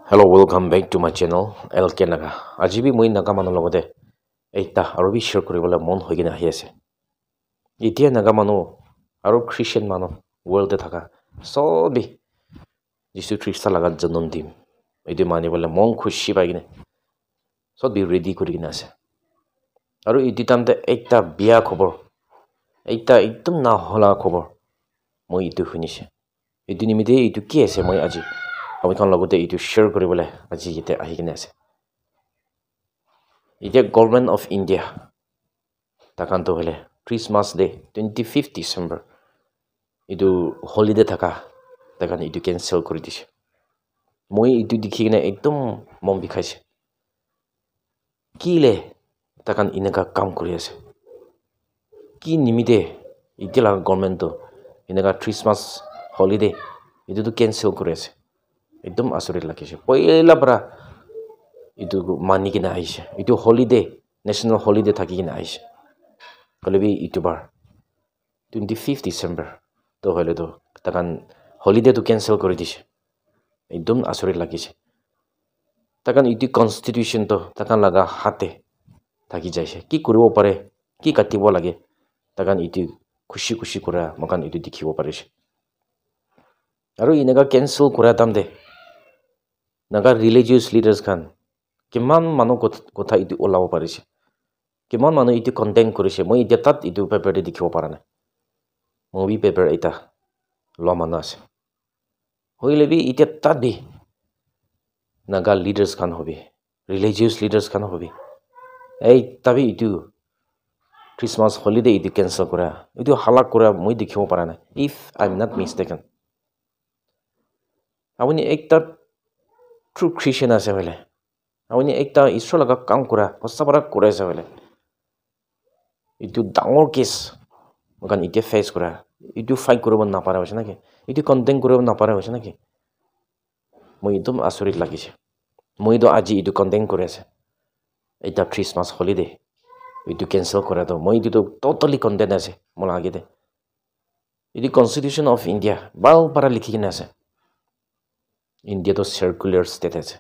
Hello, welcome back to my channel LK Naga. Ajibi moi naga manu logode eita aru bi share koribole mon hoigina ahi ase. Itia naga manu aru Christian manu world te thaka sobi Jisu Christ laga janam dim. Edu mani bole mon khushi paigine. Sobi ready korigina ase. Aru iti tamte eita biya khobor. Eita ekdum na hola khobor. Moi itu hunise. Edu nimite itu ki ase moi aji. Ami kan logode itu share koribole aji yete ahigine ase. Ite Government of India takan to hole Christmas Day 25th December itu holiday thaka takan itu cancel kori dise moi itu dikhina ekdom mom bikhaise kile takan inaka kam kori ase ki nimite itila government to inaka Christmas holiday itu to cancel kori ase ekdom asorit lakise poila para itu mani kina aise itu holiday national holiday thaki kina aise kolebi itu bar 25th December to hole to takan holiday to cancel kori dise ekdom asorit lakise takan itu constitution to takan laga hate thaki jaise ki koribo pare ki katibo lage takan itu khushi kora makan itu dikhibo parise aru inaka cancel kora tamde naga religious leaders khan কিমান মানুহ কথা ইটো ওলাব পাৰিছে কিমান মানুহ ইটো content কৰিছে মই এতিয়া তাত ইটো পেপাৰতে দেখিব পৰা নাই মুভি পেপাৰ এটা ল মানুহ আছে হইলেবি এতিয়া তাত বি নাগা লিডাৰ্স খান হবি ৰিলিজিয়াছ লিডাৰ্স খান হবি এই তাবি ইটো ক্ৰিসমাস হলিডে ইটো কেনসেল কৰা ইটো হালাক কৰা মই দেখিব পৰা নাই if I am not mistaken আপুনি একটা ট্ৰু খ্ৰীষ্টিয়ান আছে হলে আপুনি একটা ঈশ্বৰ লগা কাম কৰা সঁচাপৰা কৰে আছে হলে ইটো ডাঙৰ কেছ মকান ইতে ফেস কৰা ইটো ফাইট কৰিব নাপাৰা হৈছে নাকি ইটো কন্টেন্ট কৰিব নাপাৰা হৈছে নাকি মই একদম আচৰিত লাগিছে মই তো আজি ইটো কন্টেন্ট কৰি আছে এটা ক্ৰিসমাস হলিডে ইটো কেনসেল কৰা তো মই ইটো টোটালি কন্টেন্ট আছে মোৰ আগেতে ইটো কনস্টিটিউশন অফ ইন্ডিয়া বাল para লিখি কিনে আছে ইন্ডিয়া তো সার্কুলার স্টেট আছে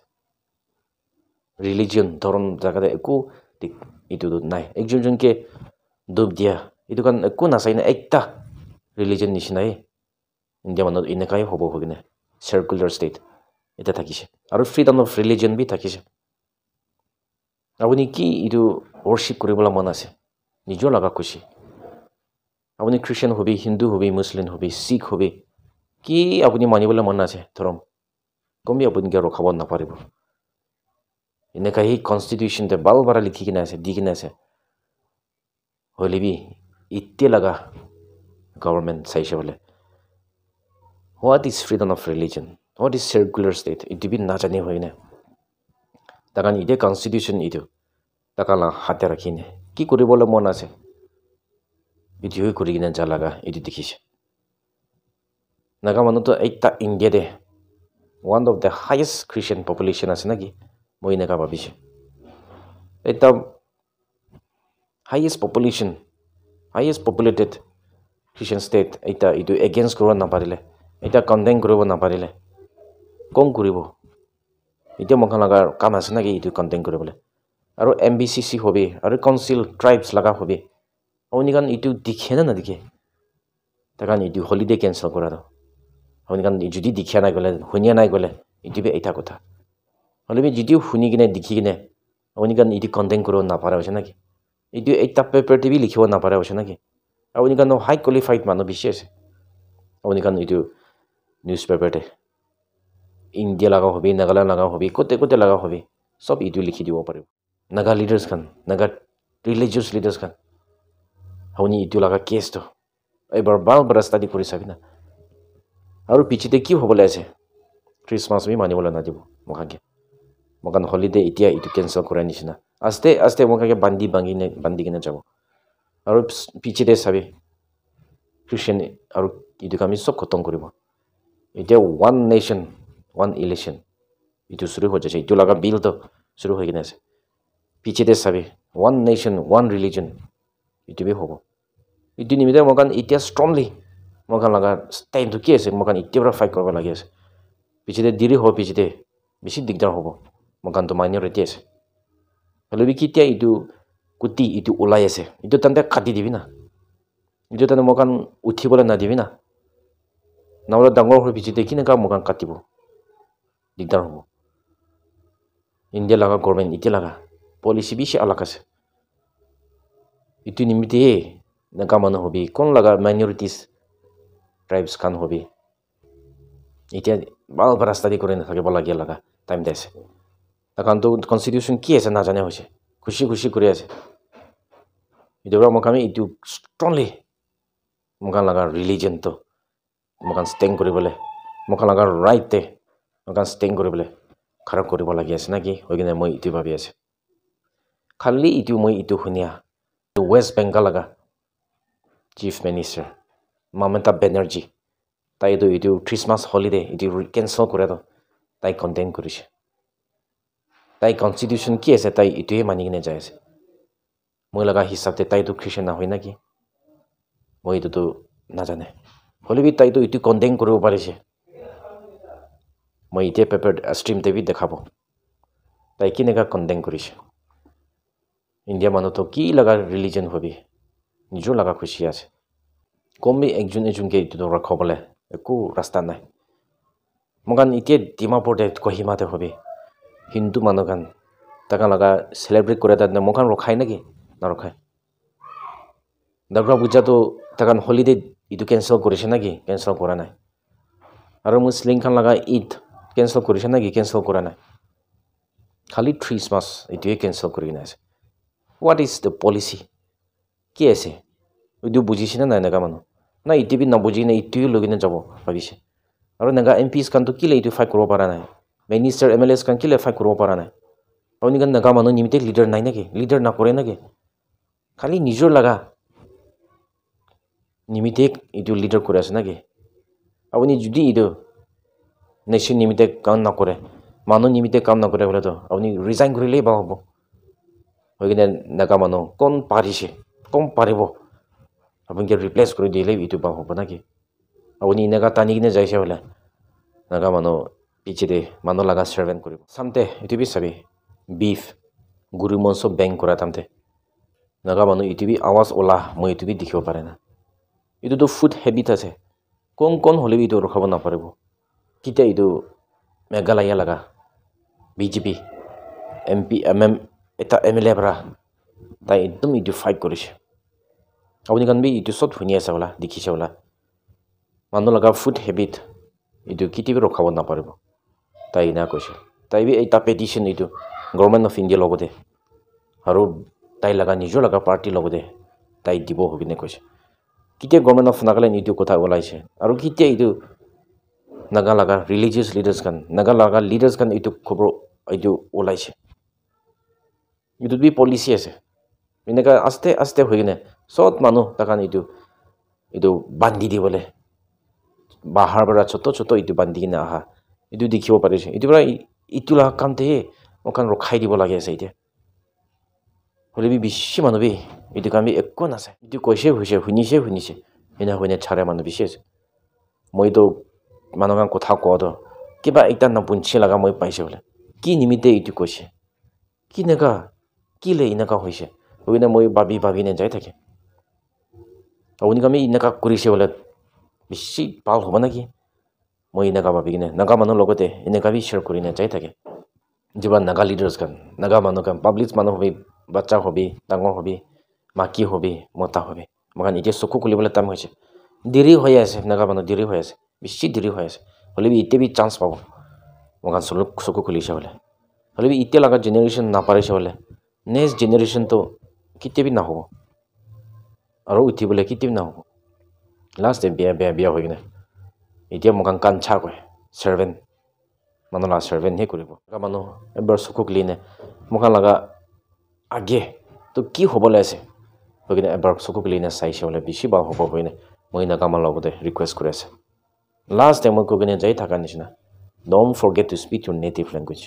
রিলিজিয়ন ধর্ম জায়গাতে একো ইটো নাই একজনকে ডুব দিয়া ইটো কান একো নাচাই না একটা রিলিজিয়ন নিচিনাই ইন্ডিয়া মানত এনেকাই হব হগিনে সার্কুলার স্টেট এটা থাকিছে আৰু ফ্ৰিডম অফ ৰিলিজিয়ন বি থাকিছে আপুনি কি ইটো worship কৰিবলৈ মন আছে নিজৰ লগা খুশি আপুনি খ্ৰীষ্টিয়ান হবি হিন্দু হবি মুছলিম হবি শিখ হবি কি আপুনি মানিবলৈ মন আছে ধৰম কমি আপুনি কি ৰখাব নাপাৰিব এনেকা হি কনস্টিটিউশন তে বাল বাৰা লিখি কিনে আছে দি কিনে আছে হলিবি ইতে লগা গভৰ্নমেন্ট চাইছে বলে what is freedom of religion what is circular state ইটো বি নাজানি হয় না তাকান ইতে কনস্টিটিউশন ইটো তাকালা হাতে ৰাখিনে কি কৰিবলৈ মন আছে ইটো কৰি কিনে যা লগা ইটো দেখিছে নাগা মানুহ তো একটা India De one of the highest Christian population আছে নাকি মই এনেকা ভাবিছে এটা highest population highest populated Christian state এটা ইটো against কৰিব নাপাৰিলে এটা কন্টেন্ট কৰিব নাপাৰিলে কম কৰিব এতিয়া মখন লগা কাম আছে নাকি ইটো কন্টেন্ট কৰিবলৈ আৰু MBCC হবি আৰু কাউন্সিল ট্ৰাইবস লগা হবি আপুনি কান ইটো দেখে না দেখে তাকান ইটো হলিডে কেনসেল কৰা দাও আপুনি কান যদি দেখিয়া নাই গলে শুনিয়া নাই গলে ইটো বি এটা কথা হলিবি যদিও শুনি কিনে দেখি কিনে আপুনি কান ইটো কন্টেন্ট কৰিব নাপাৰা হৈছে নাকি ইটো একটা পেপাৰ টিভি লিখিব নাপাৰা হৈছে নাকি আপুনি কান হাই কোৱালিফাইড মানুহ বেছি আছে আপুনি কান ইটো নিউজ পেপাৰতে ইন্ডিয়া লগা হবি নাগালেণ্ড লগা হবি কোতে লগা হবি সব ইটো লিখি দিব পাৰিব নাগা লিডাৰ্স খান নাগা ৰিলিজিয়াছ লিডাৰ্স খান আপুনি ইটো লগা কেছটো এবাৰ বাল বাৰ ষ্টাডি কৰি চাবি না আৰু পিছতে কি হ'বলৈ আছে ক্ৰিসমাস বি মানিবলৈ নাদিব মকান হলিডে এতিয়া ইটো কেনসেল কৰা নিচিনা আস্তে আস্তে মকাকে বান্ধি কিনে যাব আৰু পিছতে চাবি খ্ৰীষ্টিয়ান আৰু ইটো আমি সব খতম কৰিব এতিয়া ওৱান নেশ্যন ওৱান ইলেকশ্যন ইটো শুৰু হৈ যাইছে ইটো লগা বিল তো শুৰু হৈ কিনে আছে পিছতে চাবি ওৱান নেশ্যন ওৱান ৰিলিজন ইটো বি হ'ব ইটো নিমিত্তে মকান এতিয়া ষ্ট্ৰংলি মকান লগা টাইমটো কি আছে মকান এতিয়া পৰা ফাইট কৰিব লাগি আছে পিছতে দেৰি হ'ব পিছতে বেছি দিগদাৰ হ'ব মকান তো মাইনৰিটি আছে হলেবি কিতিয়া ইটো কুটি ইটো ওলাই আছে ইটো তান্তে কাটি দিবি না ইটো তান্তে মকান উঠিবলৈ না দিবি না নহলে ডাঙৰ হৈ পিছতে কিনেকা মকান কাটিব দিগদাৰ হ'ব ইণ্ডিয়া লাগা গভৰ্ণমেণ্ট ইতিয়া লাগা পলিচি বেছি আলাক আছে ইটো নিমিতে নাগা মানুহ হবি কোন লাগা মাইনৰিটিজ ট্ৰাইবছ খান হবি এতিয়া ভাল ৰাস্তা দি কৰি নাথাকিব লাগে লাগা টাইম দিছে কাৰণ তো কনষ্টিটিউশ্যন কি আছে নাজানে হৈছে খুশি খুশি কৰি আছে ইটো মোক আমি ইটো ষ্ট্ৰংলি মোক লাগা ৰিলিজন তো মোক ষ্টেং কৰিবলৈ মোক লাগা ৰাইটে মোক ষ্টেং কৰিবলৈ খাৰা কৰিব লাগি আছে নাকি হৈ কিনে মই ইটো ভাবি আছে খালি ইটো মই ইটো শুনিয়া ৱেষ্ট বেংগল লাগা চিফ মিনিষ্টাৰ মমতা বেনাৰ্জী তাই ইটো খ্ৰীষ্টমাছ হলিডে ইটো কেঞ্চেল কৰে তো তাই কণ্টেইন কৰিছে তাই কনষ্টিটিউশ্যন কি আছে তাই ইটোৱে মানি কিনে যাই আছে মই লগা হিচাপতে তাইতো খ্ৰীষ্টান নহয় নাকি মই এইটোতো নাজানে হ'লেবি তাইতো ইটো কণ্টেইন কৰিব পাৰিছে মই এতিয়া পেপাৰ ষ্ট্ৰীম টিভি দেখাব তাই কেনেকা কণ্টেইন কৰিছে ইণ্ডিয়া মানুহতো কি লগা ৰিলিজন হবি নিজৰ লগা খুচি আছে কমবি একজন এজনকে ইটো ৰখাবলৈ একো ৰাস্তা নাই মগান এতিয়া ডিমাপুৰতে কহিমাতে হবি হিন্দু মানুহগান তাকা লগা চেলিব্ৰেট কৰে তাত মগান ৰখাই নেকি নৰখায় দুৰ্গা পূজাটো তাকান হলিডে ইটো কেঞ্চেল কৰিছে নেকি কেঞ্চেল কৰা নাই আৰু মুছলিম খান লগা ঈদ কেঞ্চেল কৰিছে নেকি কেঞ্চেল কৰা নাই খালি খ্ৰীষ্টমাছ ইটোৱে কেঞ্চেল কৰি কিনে আছে হোৱাট ইজ দ্য পলিচি কি আছে ইটো বুজিছে নাই এনেকা মানুহ না ইটিভি নবুজি নে ইটোৱে লৈ কিনে যাব ভাবিছে আৰু এনেকা এমপিছ খানটো কিলে ইটো ফাইট কৰিব পৰা নাই মিনিষ্টাৰ এমএলএছ খান কিলে ফাইট কৰিব পৰা নাই আপুনি কাৰণ এনেকা মানুহ নিমিতে লিডাৰ নাই নেকি লিডাৰ নকৰে নেকি খালি নিজৰ লগা নিমিতে ইটো লিডাৰ কৰি আছে নেকি আপুনি যদি ইটো নেশ্যন নিমিতে কাম নকৰে মানুহ নিমিতে কাম নকৰে বোলেতো আপুনি ৰিজাইন কৰিলেই ভাল হ'ব হৈ কিনে এনেকা মানুহ কোন পাৰিছে কম পাৰিব আপুনি ৰিপ্লেচ কৰি দিলে ইটো ভাল হ'ব নেকি আপুনি এনেকা টানি কিনে যাইছে বোলে এনেকা মানুহ পিছতে মানুহ লগা চাৰ্ভেণ্ট কৰিব চামতে ইটো বি চাবি বিফ গুৰু মঞ্চ বেংক কৰা তামতে এনেকা মানুহ ইটো বি আৱাজ ওলা মই ইটো বি দেখিব পাৰে না ইটোতো ফুড হেবিট আছে কোন হ'লেও ইটো ৰখাব নাপাৰিব কেতিয়া ইটো মেঘালয়া লগা বিজেপি এমপি এমএম এটা এমএলএ পৰা তাই একদম ইটো ফাইট কৰিছে আপুনি কাৰণ বি ইটো চব শুনি আছে বোলা দেখিছে বোলা মানুহ লগা ফুড হেবিট ইটো কেতিয়াবা ৰখাব নাপাৰিব তাই এনে কৈছে তাই বি এটা পেটিশ্যন ইটো গভৰ্ণমেণ্ট অফ ইণ্ডিয়াৰ লগতে আৰু তাই লগা নিজৰ লগা পাৰ্টিৰ লগতে তাই দিব হৈ কিনে কৈছে কেতিয়া গভৰ্ণমেণ্ট অফ নাগালেণ্ড ইটো কথা ওলাইছে আৰু কেতিয়া ইটো নাগা লগা ৰিলিজিয়াছ লিডাৰ্ছ খান নাগা লগা লিডাৰ্ছ খান ইটো খবৰ ইটো ওলাইছে ইটোত বি পলিচি আছে এনেকা আস্তে আস্তে হৈ কিনে চব মানুহ তাকান ইটো বান্ধি দিবলৈ বাহাৰ পৰা ছোট ইটো বান্ধি কিনে আহা ইটো দেখিব পাৰিছে ইটো পৰা ইটো লগা কামতেহে অকণ ৰখাই দিব লাগে আছে এতিয়া হ'লে বি বেছি মানুহ বি ইটো কাম বি একো নাচায় ইটো কৈছে শুনিছে এনে চাৰে মানুহ বেছি আছে মইতো মানুহ কথা কওঁতো কিবা এটা নপুঞ্চি লগা মই পাইছে বোলে কি নিমিত্তে ইটো কৈছে কি এনেকা কিলে এনেকা হৈছে সেইকাৰণে মই ভাবি যাই থাকে আপুনি আমি এনেকা কৰিছে বোলে বেছি ভাল হ'ব নেকি মই এনেকা ভাবি কিনে নাগা মানুহৰ লগতে এনেকা বি শ্বেয়াৰ কৰি যাই থাকে যিবা নাগা লিডাৰ্ছ খান নাগা মানুহ খান পাব্লিক মানুহ হবি বাচ্চা হবি ডাঙৰ হবি মাকি হবি মতা হবি মই এতিয়া চকু খুলিবলৈ টাইম হৈছে দেৰি হৈ আছে নাগা মানুহ দেৰি হৈ আছে বেছি দেৰি হৈ আছে হ'লে বি এতিয়া বি চান্স পাব মই চকু খুলিছে বোলে হ'লে বি এতিয়া লগা জেনেৰেশ্যন নাপাৰিছে বোলে নেক্সট জেনেৰেশ্যনটো কেতিয়াবি নহ'ব আৰু উঠিবলৈ কেতিয়াবি নহ'ব লাষ্ট বিয়া হৈ কিনে এতিয়া মোক কাঞ্চা কয় চাৰ্ভেণ্ট মানুহ লগা চাৰ্ভেণ্টহে কৰিব মানুহ এবাৰ চকু খুলিনে মোক লগা আগে তো কি হ'বলৈ আছে হৈ কিনে এবাৰ চকু খুলিনে চাইছে বোলে বেছি ভাল হ'ব হৈ কিনে মই এনেকা আমাৰ লগতে ৰিকুৱেষ্ট কৰি আছে লাষ্ট টাইম মই কৈ কিনে যাই থকাৰ নিচিনা don't forget to speak your native language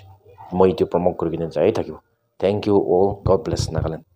মই এইটো প্ৰমোট কৰি কিনে যাই থাকিব thank you all God bless Nagaland